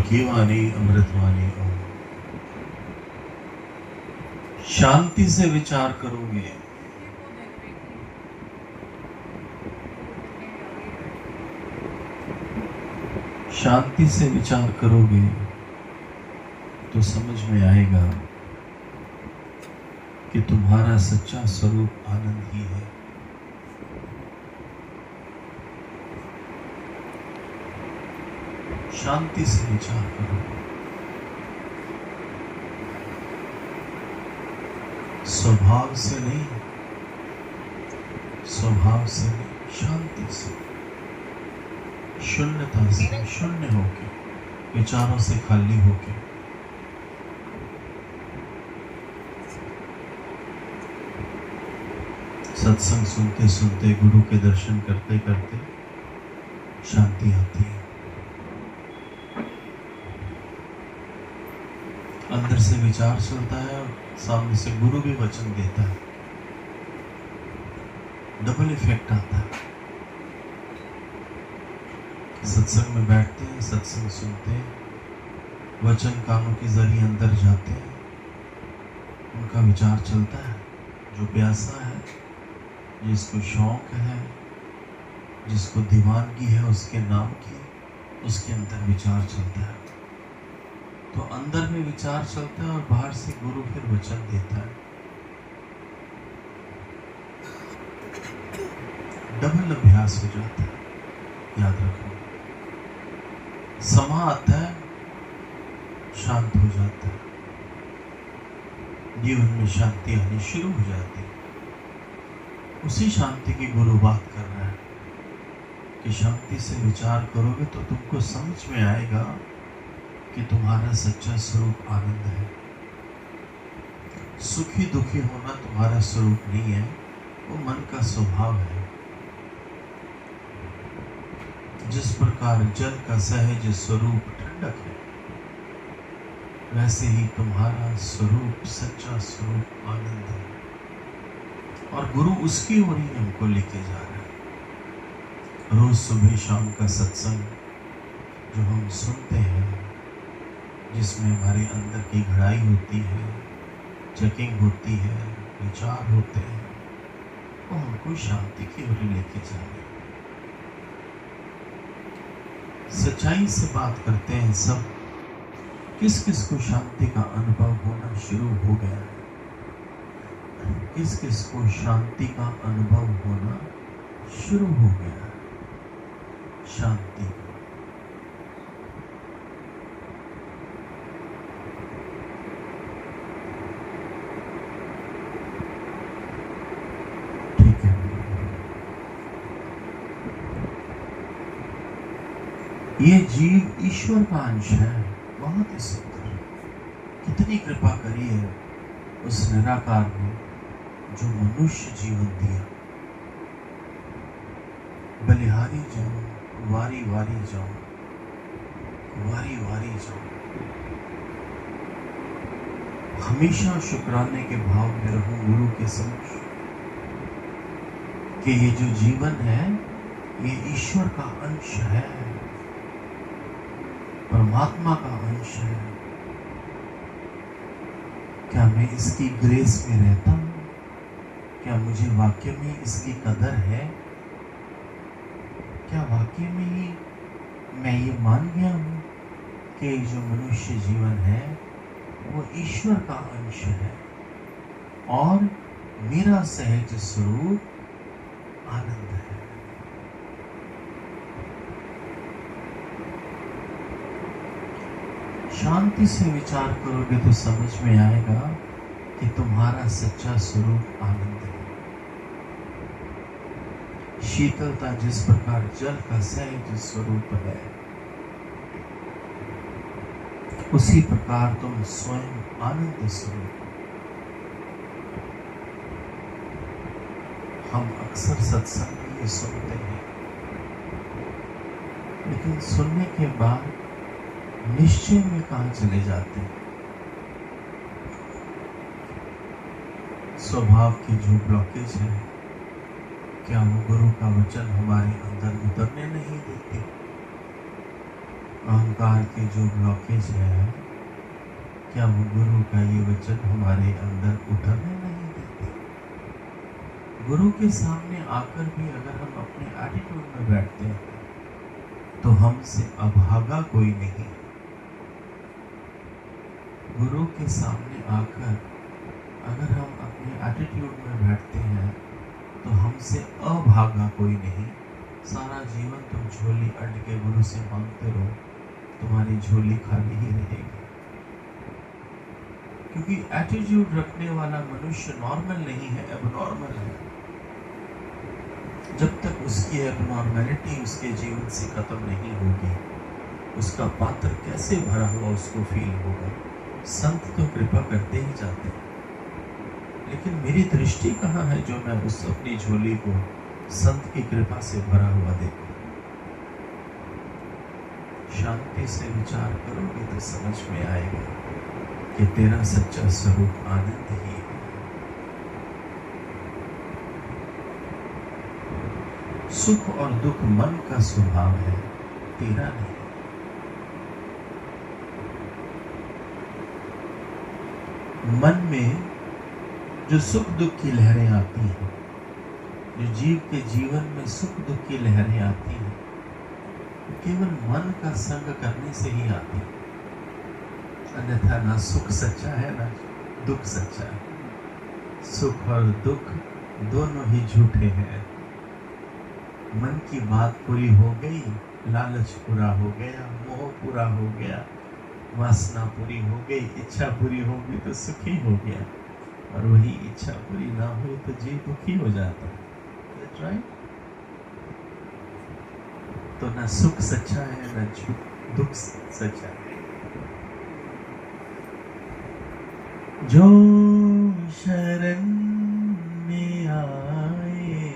की वाणी अमृतवाणी ओम। शांति से विचार करोगे शांति से विचार करोगे तो समझ में आएगा कि तुम्हारा सच्चा स्वरूप आनंद ही है। शांति से विचार करो, स्वभाव से नहीं, स्वभाव से नहीं, शांति से, शून्यता से, शून्य होके, विचारों से खाली होके। सत्संग सुनते सुनते, गुरु के दर्शन करते करते शांति आती है। अंदर से विचार चलता है और सामने से गुरु भी वचन देता है, डबल इफेक्ट आता है। सत्संग में बैठते हैं, सत्संग सुनते हैं, वचन कानों के जरिए अंदर जाते हैं, उनका विचार चलता है। जो प्यासा है, जिसको शौक है, जिसको दीवानगी है उसके नाम की, उसके अंदर विचार चलता है। तो अंदर में विचार चलता है और बाहर से गुरु फिर वचन देता है। डबल अभ्यास हो जाता है, याद रखो। समा आता है, शांत हो जाता है, जीवन में शांति आनी शुरू हो जाती है। उसी शांति की गुरु बात कर रहा है कि शांति से विचार करोगे तो तुमको समझ में आएगा कि तुम्हारा सच्चा स्वरूप आनंद है। सुखी दुखी होना तुम्हारा स्वरूप नहीं है, वो मन का स्वभाव है। जिस प्रकार जल का सहज स्वरूप ठंडक है, वैसे ही तुम्हारा स्वरूप, सच्चा स्वरूप आनंद है। और गुरु उसकी ओर ही हमको लेके जा रहा है। रोज सुबह शाम का सत्संग जो हम सुनते हैं, जिसमें हमारे अंदर की घड़ाई होती है, चेकिंग होती है, विचार होते हैं, वो हमको शांति की ओर लेके जा रहे हैं। सच्चाई से बात करते हैं सब। किस किस को शांति का अनुभव होना शुरू हो गया है? किस किस को शांति का अनुभव होना शुरू हो गया है? शांति। ठीक है, ये जीव ईश्वर का अंश है। बहुत ही सुंदर, कितनी कृपा करी है उस निराकार ने जो मनुष्य जीवन दिया। बलिहारी जाओ, वारी वारी जाओ, वारी वारी जाओ। हमेशा शुक्राने के भाव में रहूं गुरु के समक्ष कि ये जो जीवन है, ये ईश्वर का अंश है, परमात्मा का अंश है। क्या मैं इसकी ग्रेस में रहता हूं? क्या मुझे वाकई में इसकी कदर है? क्या वाकई में ही मैं ये मान गया हूं कि जो मनुष्य जीवन है वो ईश्वर का अंश है और मेरा सहज स्वरूप आनंद है। शांति से विचार करोगे तो समझ में आएगा कि तुम्हारा सच्चा स्वरूप आनंद है। शीतलता जिस प्रकार जल का सहज स्वरूप है, उसी प्रकार तुम स्वयं आनंद स्वरूप। हम अक्सर सत्संग में ये सुनते हैं, लेकिन सुनने के बाद निश्चय में कहां चले जाते हैं? स्वभाव की जो ब्लॉकेज है, क्या वो गुरु का वचन हमारे अंदर उतरने नहीं देते? अहंकार के जो ब्लॉकेज है, क्या वो गुरु का ये वचन हमारे अंदर उतरने नहीं देते? गुरु के सामने आकर भी अगर हम अपने एटीट्यूड में बैठते हैं तो हमसे अभागा कोई नहीं। गुरु के सामने आकर अगर हम अपने एटीट्यूड में बैठते हैं तो हमसे अभागा कोई नहीं। सारा जीवन तुम झोली अड्ड के गुरु से मांगते रहो, तुम्हारी झोली खाली ही रहेगी। क्योंकि एटीट्यूड रखने वाला मनुष्य नॉर्मल नहीं है, एबनॉर्मल है। जब तक उसकी एबनॉर्मलिटी उसके जीवन से खत्म नहीं होगी, उसका पात्र कैसे भरा हुआ उसको फील होगा। संत तो कृपा करते ही जाते हैं, लेकिन मेरी दृष्टि कहाँ है जो मैं उस अपनी झोली को संत की कृपा से भरा हुआ देखूं। शांति से विचार करोगे तो समझ में आएगा कि तेरा सच्चा स्वरूप आनंद ही है। सुख और दुख मन का स्वभाव है, तेरा नहीं। मन में जो सुख दुख की लहरें आती हैं, जो जीव के जीवन में सुख दुख की लहरें आती हैं, केवल मन का संग करने से ही आती है। अन्यथा ना सुख सच्चा है ना दुख सच्चा है। सुख और दुख दोनों ही झूठे हैं। मन की बात पूरी हो गई, लालच पूरा हो गया, मोह पूरा हो गया, वासना पूरी हो गई, इच्छा पूरी हो गई तो सुखी हो गया, और वही इच्छा पूरी ना हुई तो जीव दुखी हो जाता है। That's right? तो ना सुख सच्चा है ना दुख सच्चा है। जो शरण में आए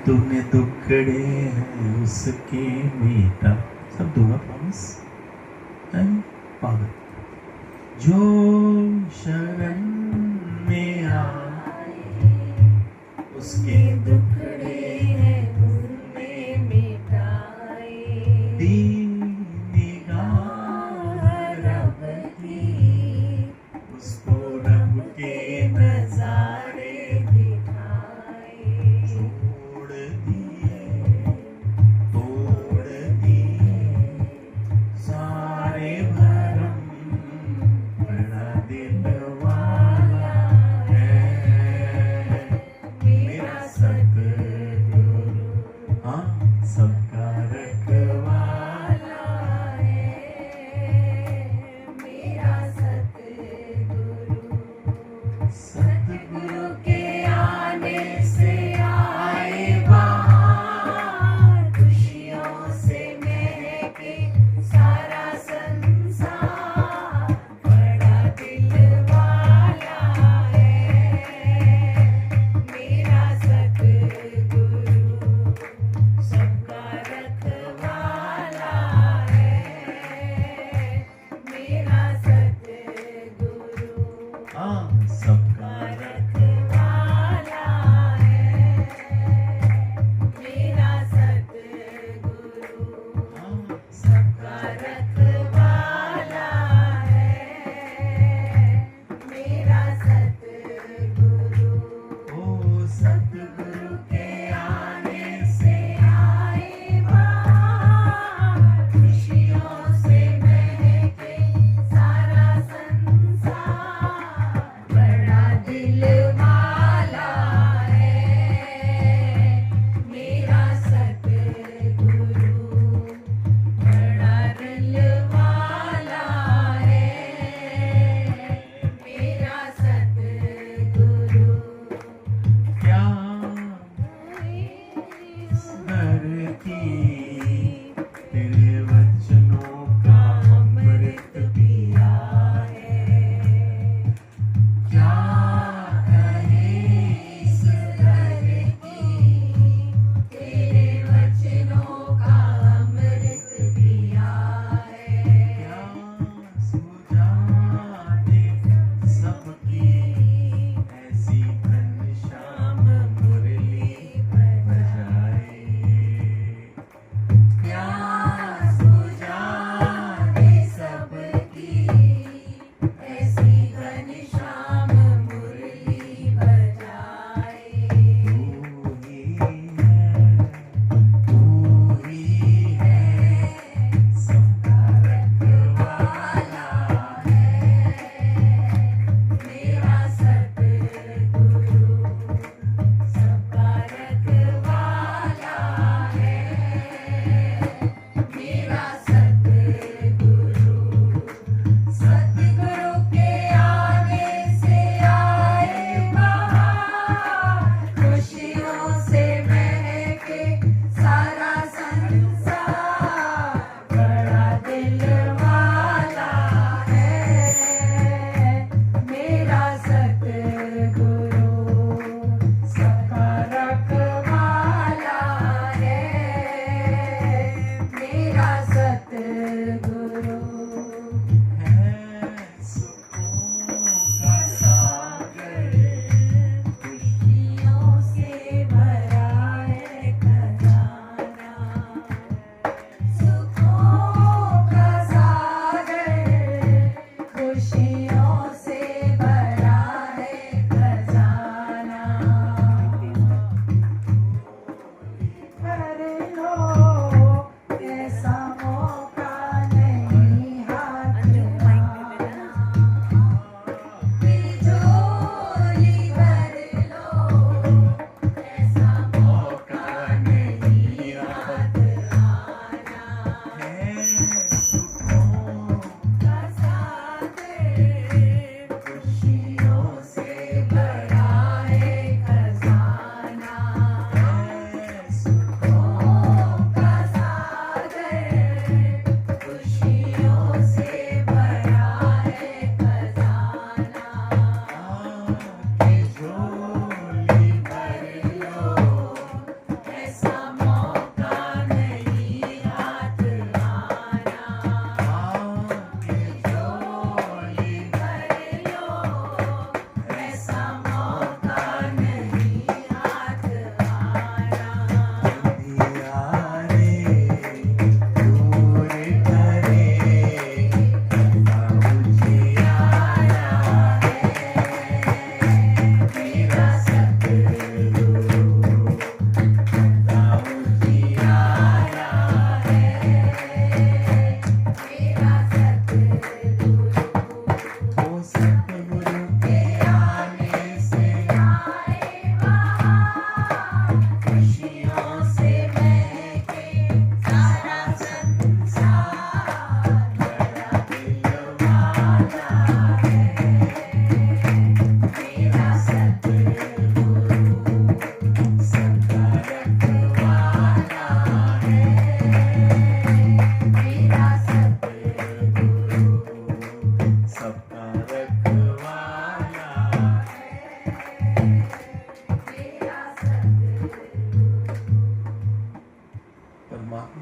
तूने दुखड़े हैं उसके मीठा। सब दूंगा प्रॉमिस, पागल। जो शरण में आए उसके दुखड़े हैं तूने मिटाए। रब की उसको रब के नजारे दिखाए। छोड़ दिए तोड़ दिए सारे भरम, बड़ा दिल वाला है मेरा सत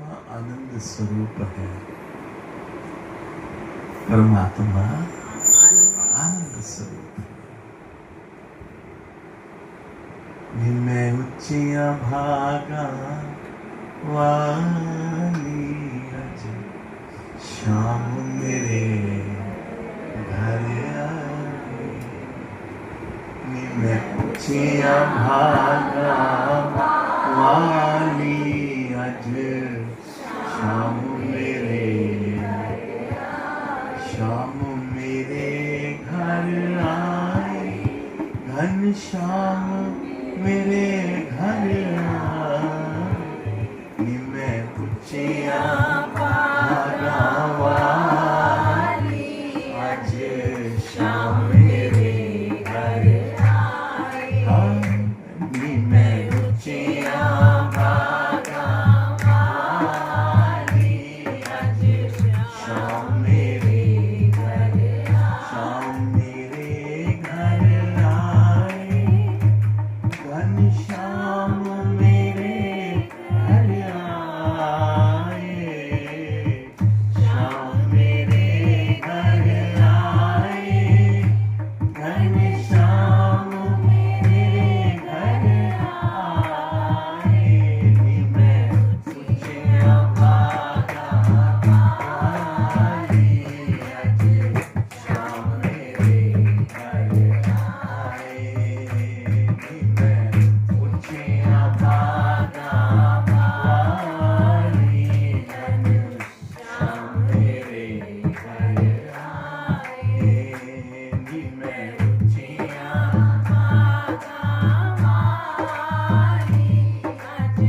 परमात्मा आनंद स्वरूप है। परमात्मा आनंद स्वरूप है। मैं उच्चिया भागा वाली अज शाम मेरे घर आई। मैं उच्चिया भागा वाली अज शाम मेरे घर आई। घन श्याम मेरे घर आई। मैं उच्चिया भागा वाली अज शाम मेरे घर आई। मैं उच्चिया भागा वाली अज शाम मेरे घर आई। घनश्याम मेरे घर आए। श्याम मेरे घर आए। घनश्याम मेरे घर आए। मैं उच्चिया भागा वाली अज श्याम मेरे घर आए। मैं उच्चिया भागा वाली अज श्याम मेरे घर आए। मैं उच्चिया भागा वाली अज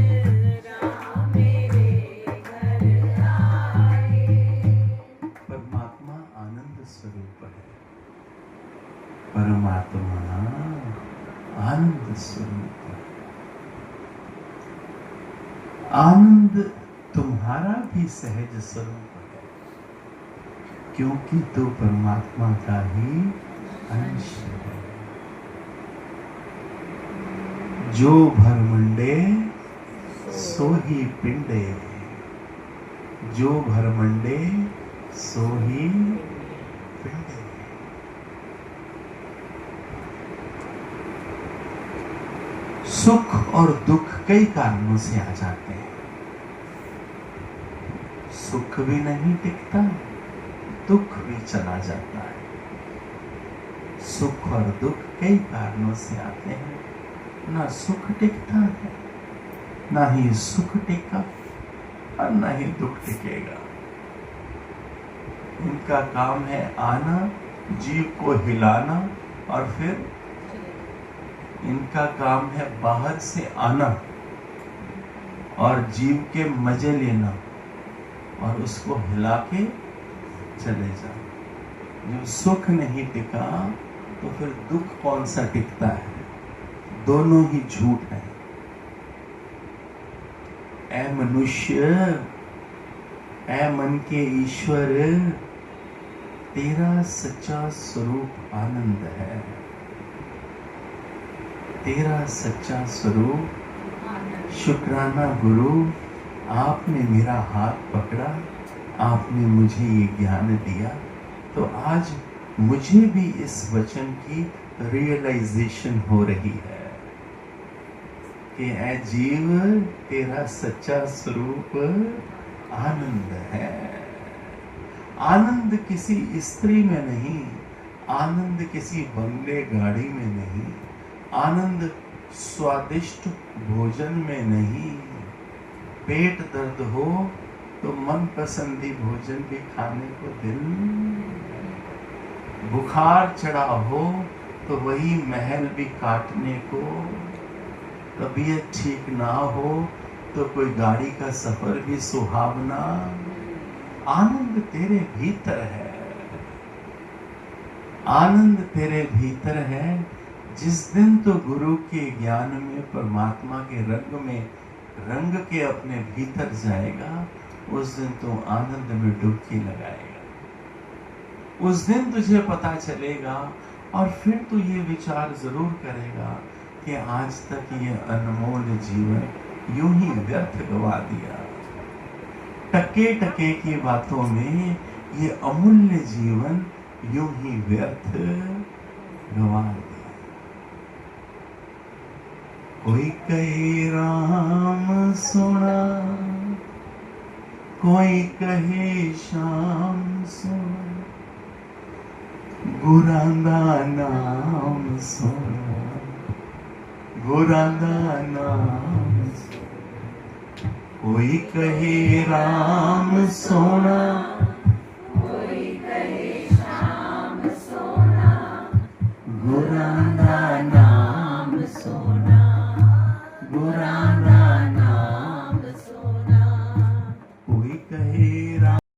राम मेरे घर आए। परमात्मा आनंद स्वरूप है। परमात्मा आनंद स्वरूप है। आनंद तुम्हारा भी सहज स्वरूप है, क्योंकि तो परमात्मा का ही अंश है। जो भरमंडे सो ही पिंडे। जो भरमंडे सो ही पिंडे। सुख और दुख कई कारणों से आ जाते हैं। सुख भी नहीं टिकता, दुख भी चला जाता है। सुख और दुख कई कारणों से आते हैं। ना सुख टिकता है, ना ही सुख टिका और ना ही दुख टिकेगा। इनका काम है आना, जीव को हिलाना, और फिर इनका काम है बाहर से आना और जीव के मजे लेना और उसको हिला के चले जाओ। जो सुख नहीं टिका तो फिर दुख कौन सा टिकता है? दोनों ही झूठ है। ऐ मनुष्य, ऐ मन के ईश्वर, तेरा सच्चा स्वरूप आनंद है। तेरा सच्चा स्वरूप शुक्राना गुरु, आपने मेरा हाथ पकड़ा, आपने मुझे ये ज्ञान दिया, तो आज मुझे भी इस वचन की रियलाइजेशन हो रही है कि ऐ जीव, तेरा सच्चा स्वरूप आनंद है। आनंद किसी स्त्री में नहीं, आनंद किसी बंगले गाड़ी में नहीं, आनंद स्वादिष्ट भोजन में नहीं। पेट दर्द हो तो मन पसंदी भोजन भी खाने को दिल, बुखार चढ़ा हो तो वही महल भी काटने को, तबीयत ठीक ना हो तो कोई गाड़ी का सफर भी सुहावना। आनंद तेरे भीतर है, आनंद तेरे भीतर है। जिस दिन तो गुरु के ज्ञान में, परमात्मा के रंग में रंग के अपने भीतर जाएगा, उस दिन तो आनंद में डुबकी लगाएगा। उस दिन तुझे पता चलेगा और फिर तू ये विचार जरूर करेगा कि आज तक ये अनमोल जीवन यूं ही व्यर्थ गवा दिया। टके टके की बातों में ये अमूल्य जीवन यूं ही व्यर्थ गवा दिया। कोई कहे राम सोना, कोई कहे श्याम सोना, गुरांदा नाम सोना, गुरांदा नाम सोना। कोई कहे राम सोना, कोई कहे श्याम सोना, गुरांदा नाम सोना।